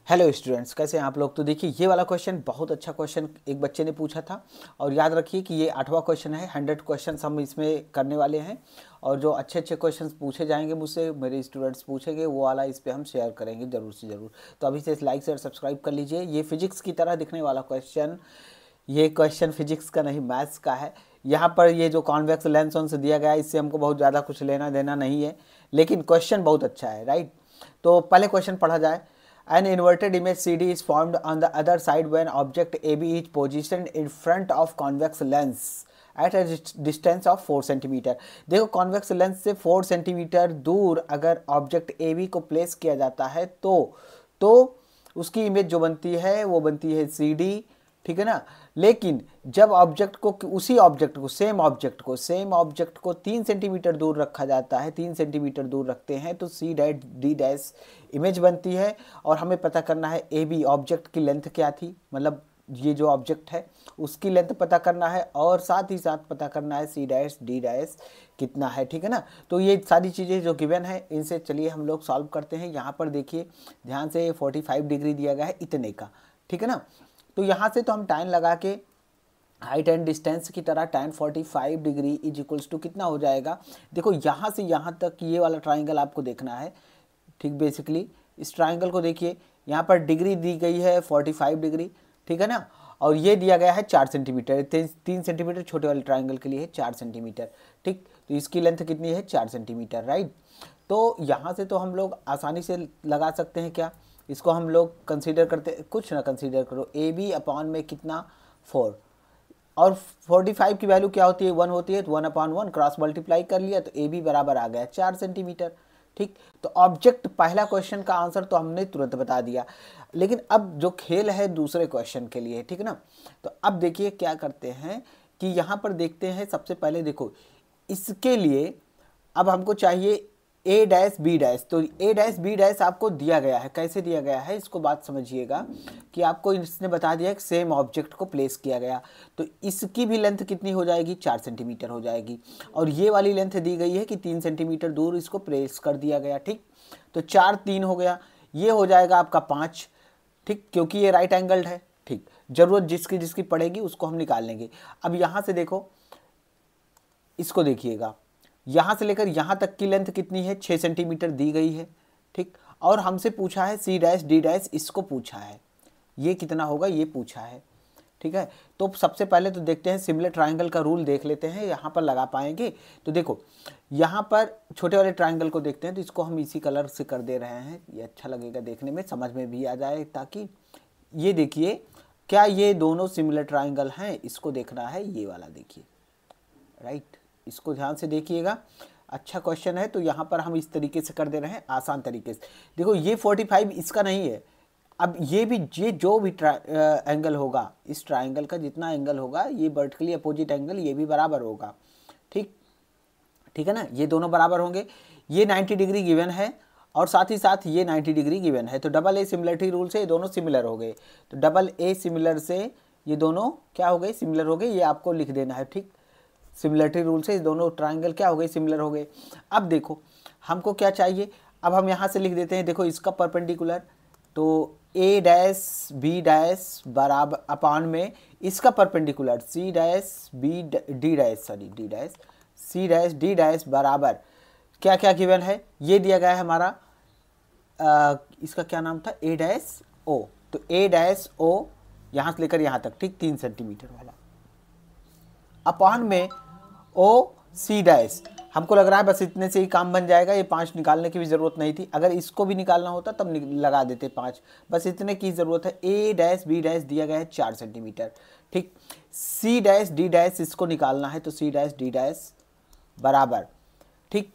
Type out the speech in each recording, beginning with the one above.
Hello students, कैसे हैं आप लोग। तो देखिए ये वाला क्वेश्चन बहुत अच्छा क्वेश्चन एक बच्चे ने पूछा था और याद रखिए कि ये 8वां क्वेश्चन है। 100 क्वेश्चन हम इसमें करने वाले हैं और जो अच्छे अच्छे क्वेश्चंस पूछे जाएंगे मुझसे, मेरे स्टूडेंट्स पूछेंगे, वो वाला इस पर हम शेयर करेंगे ज़रूर से ज़रूर। तो अभी से लाइक शेयर सब्सक्राइब कर लीजिए। ये फिजिक्स की तरह दिखने वाला क्वेश्चन, ये क्वेश्चन फिजिक्स का नहीं मैथ्स का है। यहाँ पर ये जो कॉन्वेक्स लेंस से दिया गया है, इससे हमको बहुत ज़्यादा कुछ लेना देना नहीं है, लेकिन क्वेश्चन बहुत अच्छा है, राइट। तो पहले क्वेश्चन पढ़ा जाए। An inverted image CD is formed on the other side when object AB is positioned in front of convex lens at a distance of 4 centimetre. देखो कॉन्वेक्स लेंस से 4 सेंटीमीटर दूर अगर ऑब्जेक्ट AB को place किया जाता है तो उसकी इमेज जो बनती है वो बनती है CD, ठीक है ना। लेकिन जब ऑब्जेक्ट को उसी ऑब्जेक्ट को सेम ऑब्जेक्ट को 3 सेंटीमीटर दूर रखा जाता है, 3 सेंटीमीटर दूर रखते हैं तो C dash D dash image बनती है। और हमें पता करना है ए बी ऑब्जेक्ट की लेंथ क्या थी, मतलब ये जो ऑब्जेक्ट है उसकी लेंथ पता करना है और साथ ही साथ पता करना है सी डैश डी डैश कितना है, ठीक है ना। तो ये सारी चीज़ें जो गिवन है इनसे चलिए हम लोग सॉल्व करते हैं। यहाँ पर देखिए ध्यान से 45 डिग्री दिया गया है इतने का, ठीक है ना। तो यहाँ से तो हम टाइम लगा के हाइट एंड डिस्टेंस की तरह tan 45 degree is equals to कितना हो जाएगा। देखो यहाँ से यहाँ तक ये वाला ट्राइंगल आपको देखना है, ठीक। बेसिकली इस ट्राइंगल को देखिए, यहाँ पर डिग्री दी गई है 45 डिग्री, ठीक है ना। और ये दिया गया है 4 सेंटीमीटर, 3 सेंटीमीटर छोटे वाले ट्राइंगल के लिए है 4 सेंटीमीटर, ठीक। तो इसकी लेंथ कितनी है 4 सेंटीमीटर, राइट। तो यहाँ से तो हम लोग आसानी से लगा सकते हैं क्या, इसको हम लोग कंसीडर करते, कुछ ना कंसीडर करो, ए बी अपॉन में कितना 4 और 45 की वैल्यू क्या होती है 1 होती है, तो 1/1 क्रॉस मल्टीप्लाई कर लिया तो ए बी बराबर आ गया 4 सेंटीमीटर, ठीक। तो ऑब्जेक्ट पहला क्वेश्चन का आंसर तो हमने तुरंत बता दिया, लेकिन अब जो खेल है दूसरे क्वेश्चन के लिए, ठीक है ना। तो अब देखिए क्या करते हैं कि यहाँ पर देखते हैं, सबसे पहले देखो इसके लिए अब हमको चाहिए ए डैश बी डैश। तो ए डैश बी डैश आपको दिया गया है, कैसे दिया गया है इसको बात समझिएगा कि आपको इसने बता दिया कि सेम ऑब्जेक्ट को प्लेस किया गया, तो इसकी भी लेंथ कितनी हो जाएगी 4 सेंटीमीटर हो जाएगी। और ये वाली लेंथ दी गई है कि 3 सेंटीमीटर दूर इसको प्लेस कर दिया गया, ठीक। तो 4 3 हो गया, ये हो जाएगा आपका 5, ठीक, क्योंकि ये राइट एंगल्ड है, ठीक। जरूरत जिसकी जिसकी पड़ेगी उसको हम निकाल लेंगे। अब यहाँ से देखो, इसको देखिएगा, यहाँ से लेकर यहाँ तक की लेंथ कितनी है 6 सेंटीमीटर दी गई है, ठीक। और हमसे पूछा है सी डैश डी डैश, इसको पूछा है ये कितना होगा, ये पूछा है, ठीक है। तो सबसे पहले तो देखते हैं सिमिलर ट्रायंगल का रूल देख लेते हैं, यहाँ पर लगा पाएंगे। तो देखो यहाँ पर छोटे वाले ट्रायंगल को देखते हैं, तो इसको हम इसी कलर से कर दे रहे हैं, ये अच्छा लगेगा देखने में, समझ में भी आ जाए, ताकि ये देखिए क्या ये दोनों सिमिलर ट्रायंगल हैं, इसको देखना है, ये वाला देखिए, राइट। इसको ध्यान से देखिएगा, अच्छा क्वेश्चन है। तो यहाँ पर हम इस तरीके से कर दे रहे हैं, आसान तरीके से। देखो ये 45 इसका नहीं है, अब ये भी ये जो भी एंगल होगा इस ट्राइंगल का, जितना एंगल होगा ये वर्टिकली अपोजिट एंगल ये भी बराबर होगा, ठीक, ठीक है ना। ये दोनों बराबर होंगे, ये 90 डिग्री गिवन है और साथ ही साथ ये 90 डिग्री गिवन है। तो डबल ए सिमिलरिटी रूल से ये दोनों सिमिलर हो गए, तो डबल ए सिमिलर से ये दोनों क्या हो गए, सिमिलर हो गए, ये आपको लिख देना है, ठीक। सिमिलरिटी रूल से दोनों ट्राइंगल क्या हो गए, सिमिलर हो गए। अब देखो हमको क्या चाहिए, अब हम यहाँ से लिख देते हैं, देखो इसका परपेंडिकुलर, तो ए डैश बी डैश बराबर अपान में इसका perpendicular C dash B D dash, sorry D dash C dash D dash बराबर क्या क्या गिवन है, ये दिया गया है हमारा इसका क्या नाम था, ए डैश ओ। तो ए डैश ओ यहाँ से लेकर यहाँ तक, ठीक, 3 सेंटीमीटर वाला, अपान में ओ सी डैश। हमको लग रहा है बस इतने से ही काम बन जाएगा, ये 5 निकालने की भी ज़रूरत नहीं थी, अगर इसको भी निकालना होता तब लगा देते 5, बस इतने की ज़रूरत है। ए डैश बी डैश दिया गया है 4 सेंटीमीटर, ठीक। सी डैश डी डैश इसको निकालना है, तो सी डैश डी डैश बराबर, ठीक,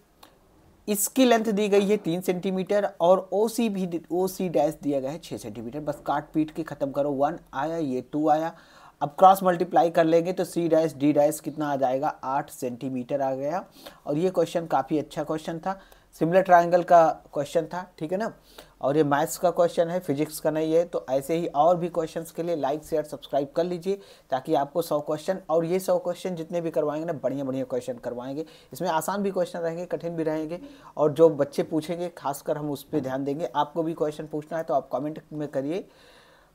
इसकी लेंथ दी गई है 3 सेंटीमीटर और ओ सी भी ओ सी डैश दिया गया है 6 सेंटीमीटर। बस काट पीट के ख़त्म करो, 1 आया, ये 2 आया। अब क्रॉस मल्टीप्लाई कर लेंगे तो सी डैश डी डैश कितना आ जाएगा, 8 सेंटीमीटर आ गया। और ये क्वेश्चन काफ़ी अच्छा क्वेश्चन था, सिमिलर ट्रायंगल का क्वेश्चन था, ठीक है ना। और ये मैथ्स का क्वेश्चन है, फिजिक्स का नहीं है। तो ऐसे ही और भी क्वेश्चंस के लिए लाइक शेयर सब्सक्राइब कर लीजिए, ताकि आपको 100 क्वेश्चन, और ये 100 क्वेश्चन जितने भी करवाएंगे ना, बढ़िया बढ़िया क्वेश्चन करवाएंगे। इसमें आसान भी क्वेश्चन रहेंगे, कठिन भी रहेंगे, और जो बच्चे पूछेंगे खासकर हम उस पर ध्यान देंगे। आपको भी क्वेश्चन पूछना है तो आप कॉमेंट में करिए,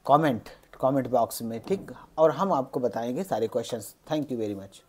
कमेंट बॉक्स में, ठीक। और हम आपको बताएंगे सारे questions. Thank you very much.